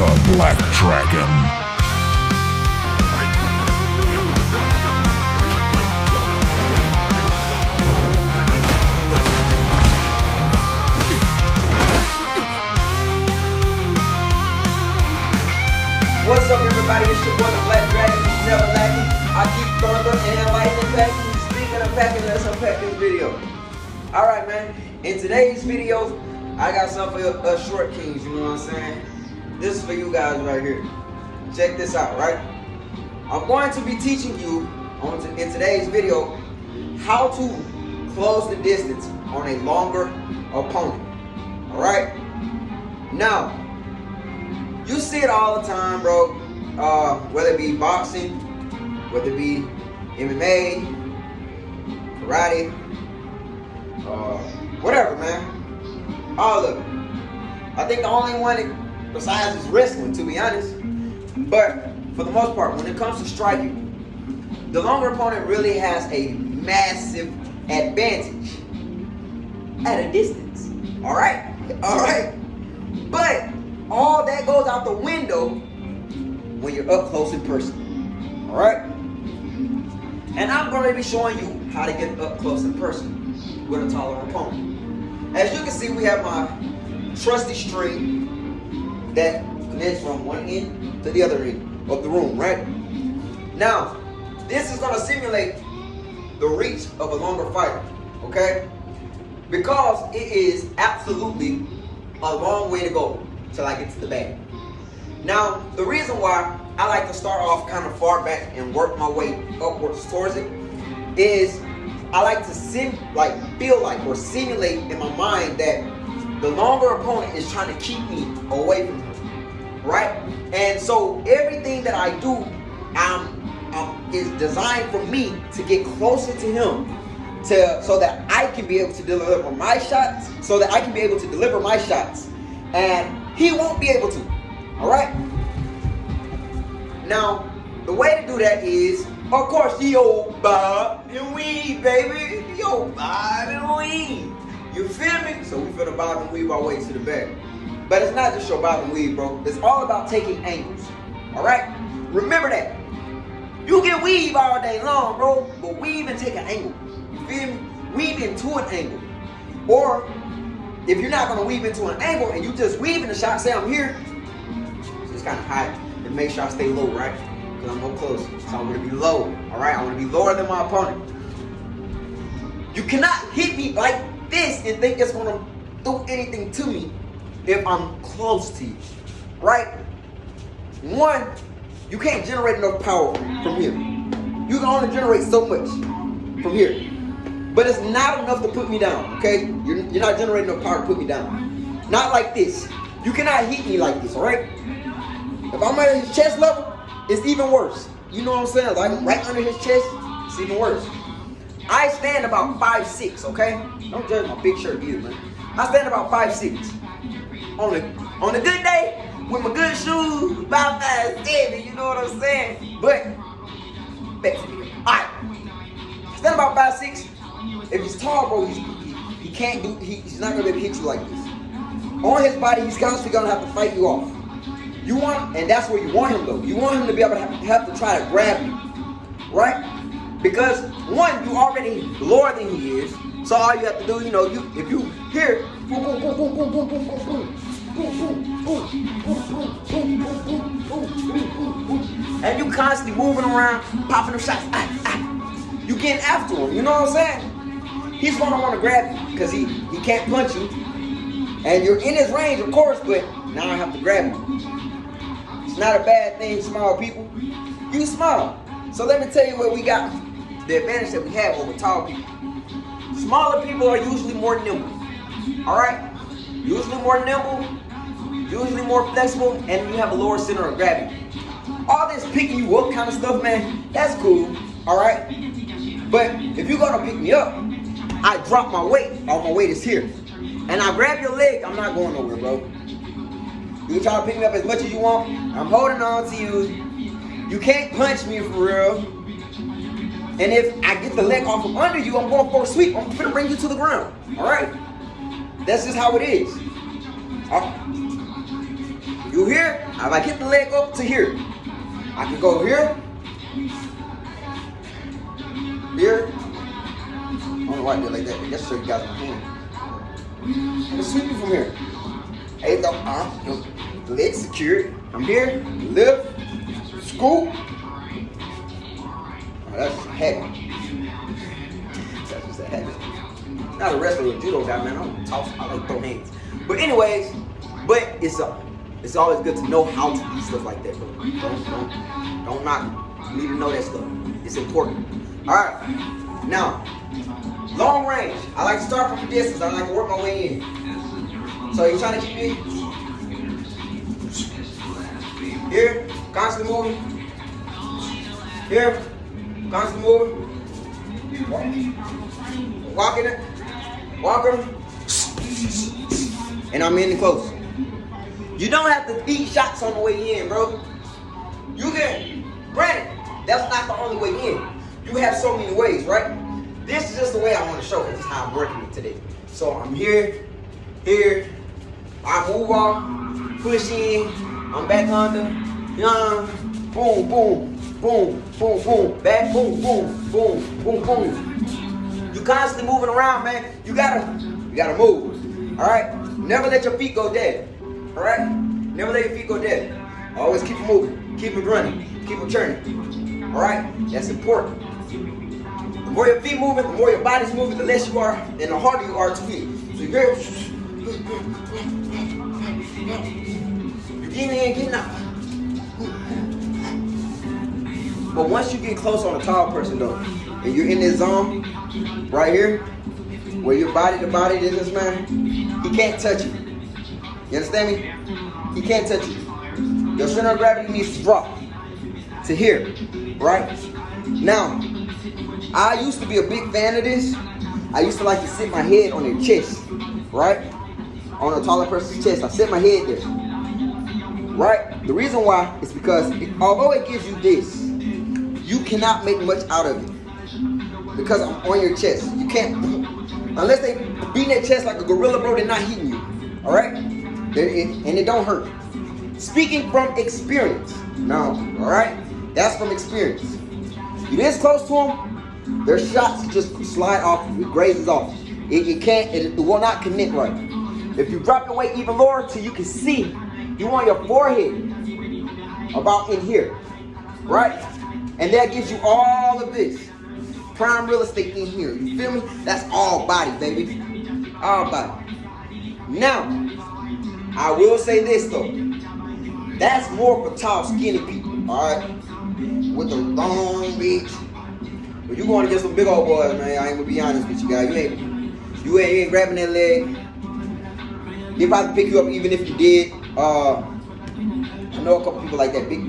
the Black Dragon. What's up, everybody? It's your boy, the Black Dragon. It's never lacking. I keep throwing them and enlightening packing. Speaking of packing, let's unpack this video. Alright, man. In today's video, I got something for us short kings, you know what I'm saying? This is for you guys right here. Check this out, right? I'm going to be teaching you in today's video how to close the distance on a longer opponent. Alright? Now, you see it all the time, bro. Whether it be boxing, whether it be MMA, karate, whatever, man. All of it. I think the only one besides is wrestling, to be honest. But for the most part, when it comes to striking, the longer opponent really has a massive advantage at a distance. All right? All right? But all that goes out the window when you're up close in person. Alright? And I'm going to be showing you how to get up close in person with a taller opponent. As you can see, we have my trusty string that connects from one end to the other end of the room, right? Now, this is going to simulate the reach of a longer fighter, okay? Because it is absolutely a long way to go till I get to the bag. Now, the reason why I like to start off kind of far back and work my way upwards towards it is I like to feel like or simulate in my mind that the longer opponent is trying to keep me away from him, right? And so everything that I do is designed for me to get closer to him, so that I can be able to deliver my shots, and he won't be able to. Alright? Now, the way to do that is, of course, yo, bob and weave, baby. Yo, bob and weave. You feel me? So we finna bob and weave our way to the back. But it's not just your bob and weave, bro. It's all about taking angles. Alright? Remember that. You can weave all day long, bro, but weave and take an angle. You feel me? Weave into an angle. Or if you're not gonna weave into an angle and you just weave in the shot, say I'm here, just kind of high and make sure I stay low, right? Because I'm no close, so I'm gonna be low, all right? I'm gonna be lower than my opponent. You cannot hit me like this and think it's gonna do anything to me if I'm close to you, right? One, you can't generate enough power from here. You can only generate so much from here. But it's not enough to put me down, okay? You're not generating enough power to put me down. Not like this. You cannot hit me like this, all right? If I'm at his chest level, it's even worse. You know what I'm saying? Like right under his chest, it's even worse. I stand about 5'6", okay? Don't judge my big shirt either, man. I stand about 5'6". On a good day, with my good shoes, about 5'7", you know what I'm saying? But, back to me. All right. I stand about 5'6". If he's tall, bro, he's not gonna be able to hit you like this. On his body, he's constantly gonna have to fight you off. You want, and that's where you want him though. You want him to be able to have to try to grab you, right? Because one, you already lower than he is. So all you have to do, if you hear, boom, boom, boom, boom, boom, boom, boom, boom, boom, and you constantly moving around, popping them shots, you getting after him. You know what I'm saying? He's gonna want to grab you because he can't punch you, and you're in his range, of course. But now I have to grab you. It's not a bad thing, small people. You small. So let me tell you what we got. The advantage that we have over tall people. Smaller people are usually more nimble. All right, usually more nimble, usually more flexible, and you have a lower center of gravity. All this picking you up kind of stuff, man, that's cool. All right, but if you're gonna pick me up, I drop my weight. All my weight is here. And I grab your leg, I'm not going nowhere, bro. You can try to pick me up as much as you want. I'm holding on to you. You can't punch me for real. And if I get the leg off from under you, I'm going for a sweep. I'm gonna bring you to the ground. All right? That's just how it is. You here? If I get the leg up to here, I can go here. Here. I don't know why I did like that. That's so you guys my hand. I can sweep you from here. Hey, the arm, the leg secured. I'm here. Lift. Scoop. Oh, that's just a habit. That's just a habit. Not a wrestler or judo guy, man. I don't toss. I like throw hands. But anyways, it's always good to know how to do stuff like that, bro. Don't knock it. You need to know that stuff. It's important. All right. Now, long range. I like to start from a distance. I like to work my way in. So you're trying to keep me here, constantly moving. Here, constantly moving. Walking it. Walking. And I'm in close. You don't have to beat shots on the way in, bro. You can. Granted, that's not the only way in. You have so many ways, right? This is just the way I want to show it. This is how I'm working it today. So I'm here, here. I move off, push in. I'm back under. Boom, boom, boom, boom, boom. Back, boom, boom, boom, boom, boom. You constantly moving around, man. You gotta move. All right. Never let your feet go dead. All right. Never let your feet go dead. Always keep it moving, keep it running, keep it churning. All right. That's important. The more your feet moving, the more your body's moving, the less you are, and the harder you are to feel. So you're getting in, getting out. But once you get close on a tall person though, and you're in this zone right here, where your body to body is this man, he can't touch you. You understand me? He can't touch you. Your center of gravity needs to drop to here, right? Now, I used to be a big fan of this. I used to like to sit my head on their chest, right? On a taller person's chest. I sit my head there, right? The reason why is because although it gives you this, you cannot make much out of it because I'm on your chest. You can't, unless they beat their chest like a gorilla, bro, they're not hitting you, all right? And it don't hurt. Speaking from experience, now, all right? That's from experience. You this close to them, their shots just slide off, it grazes off. It will not connect right. If you drop your weight even lower till you can see, you want your forehead about in here, right? And that gives you all of this prime real estate in here. You feel me? That's all body, baby. All body. Now, I will say this though. That's more for tall, skinny people, all right? With the long reach. But you going against some big old boys, man. I ain't gonna be honest with you guys. You ain't grabbing that leg. He'll probably pick you up even if you did. I know a couple people like that. Big.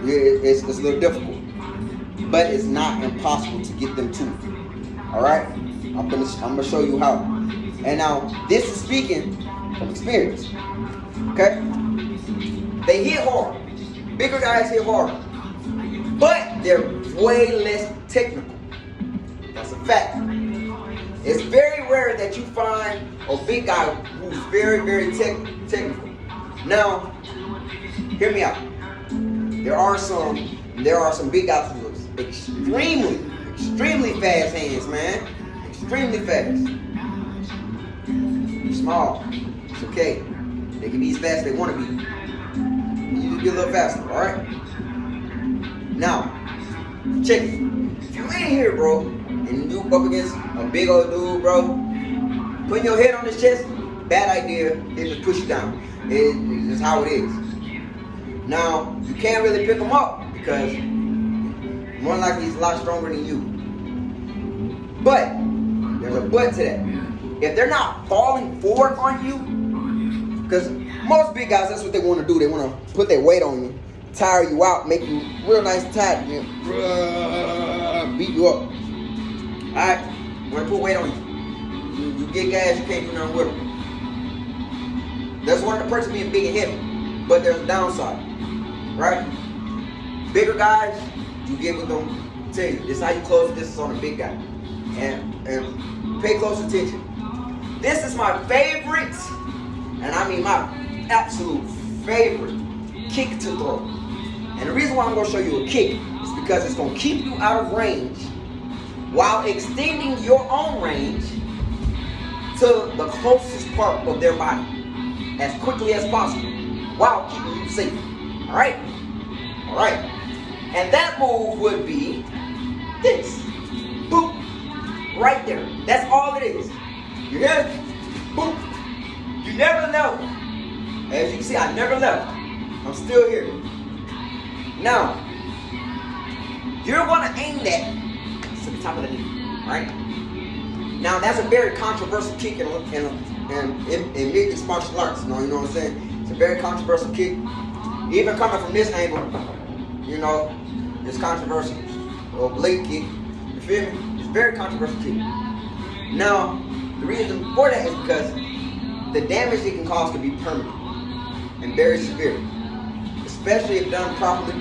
It's a little difficult, but it's not impossible to get them to. All right, I'm gonna show you how. And now this is speaking from experience. Okay, they hit hard. Bigger guys hit hard, but they're way less technical. That's a fact. It's very rare that you find a big guy who's very, very technical. Now, hear me out. There are some big guys who have extremely fast hands, man. Extremely fast. They're small. It's okay. They can be as fast as they want to be. You just be a little faster, all right? Now, check it. If you in here, bro, and you up against a big old dude, bro, putting your head on his chest, bad idea. They just push you down. It's just how it is. Now, you can't really pick him up because more likely he's a lot stronger than you. But there's a but to that. If they're not falling forward on you, because most big guys, that's what they want to do. They want to put their weight on you, tire you out, make you real nice tight, beat you up. Alright? Want to put weight on you. You get gas, you can't do nothing with them. That's one of the perks of being big and heavy. But there's a downside. Right? Bigger guys, you get with them. Tell you, this is how you close the distance on a big guy. And pay close attention. This is my favorite, and I mean my absolute favorite kick to throw. And the reason why I'm going to show you a kick is because it's going to keep you out of range while extending your own range to the closest part of their body as quickly as possible while keeping you safe. Alright? Alright. And that move would be this. Boop. Right there. That's all it is. You hear it? Boop. You never left. As you can see, I never left. I'm still here. Now, you're going to aim that to the top of the knee. Right? Now, that's a very controversial kick in mixed martial arts. You know what I'm saying? It's a very controversial kick. Even coming from this angle, you know, it's controversial. Or blade kick. You feel me? It's a very controversial kick. Now, the reason for that is because the damage it can cause can be permanent and very severe. Especially if done properly,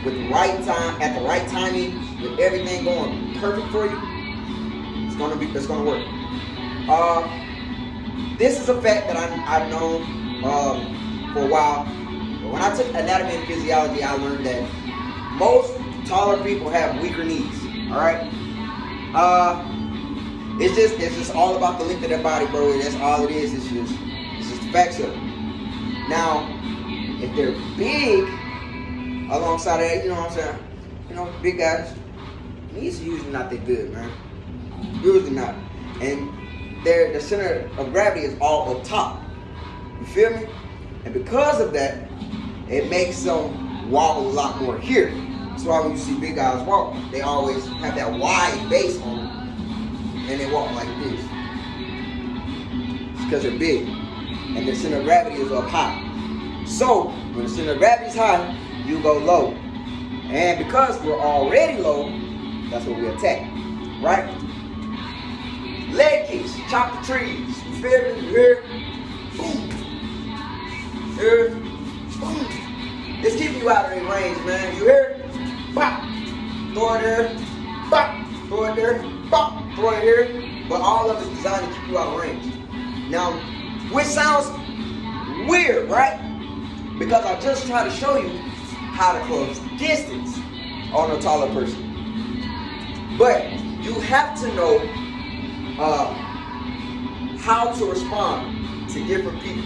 with the right time, at the right timing, with everything going perfect for you. It's gonna work. This is a fact that I've known for a while. But when I took anatomy and physiology, I learned that most taller people have weaker knees. All right. It's just all about the length of their body, bro. That's all it is. It's just the facts of it. Now, if they're big, alongside of that, you know what I'm saying? You know, big guys, knees are usually not that good, man. Usually not. And the center of gravity is all up top. You feel me? And because of that, it makes them wobble a lot more here. That's why when you see big guys walk, they always have that wide base on them. And they walk like this. It's because they're big. And the center of gravity is up high. So, when the center of gravity is high, you go low. And because we're already low, that's what we attack. Right? Leg kicks, chop the trees. You feel me? Here. Boom. Here. Boom. It's keeping you out of their range, man. You hear? Bop. Throw it there. Bop. Throw it there. Bop. Throw it here. But all of it is designed to keep you out of range. Now, which sounds weird, right? Because I just tried to show you how to close distance on a taller person. But you have to know how to respond to different people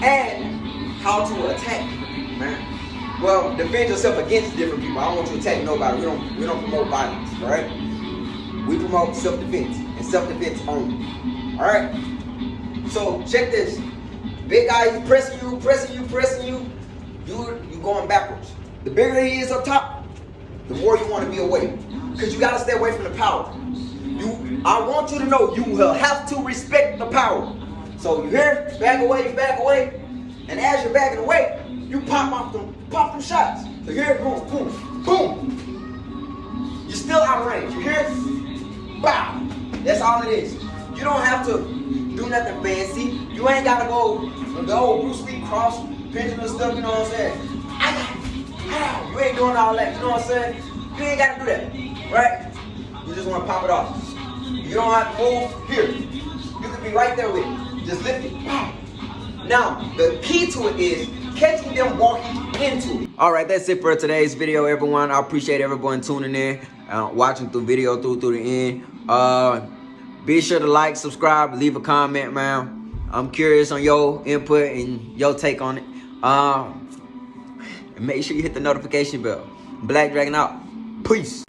and how to attack different people, man. Well, defend yourself against different people. I don't want you to attack nobody. We don't promote violence, all right? We promote self-defense and self-defense only. All right? So check this. Big guy, he's pressing you. You're going backwards. The bigger he is up top, the more you want to be away. Because you got to stay away from the power. I want you to know you will have to respect the power. So you hear? Back away. And as you're backing away, you pop them shots. So here, boom, boom, boom. You're still out of range. You hear? Bow. That's all it is. You don't have to do nothing fancy. You ain't got to go the old Bruce Lee cross, pendulum stuff, you know what I'm saying? Ow. You ain't doing all that, you know what I'm saying? You ain't got to do that, right? You just want to pop it off. You don't have to move here. You can be right there with it. Just lift it. Pow. Now, the key to it is catching them walking into it. All right, that's it for today's video, everyone. I appreciate everyone tuning in, watching the video through the end. Be sure to like, subscribe, leave a comment, man. I'm curious on your input and your take on it. And make sure you hit the notification bell. Black Dragon out. Peace.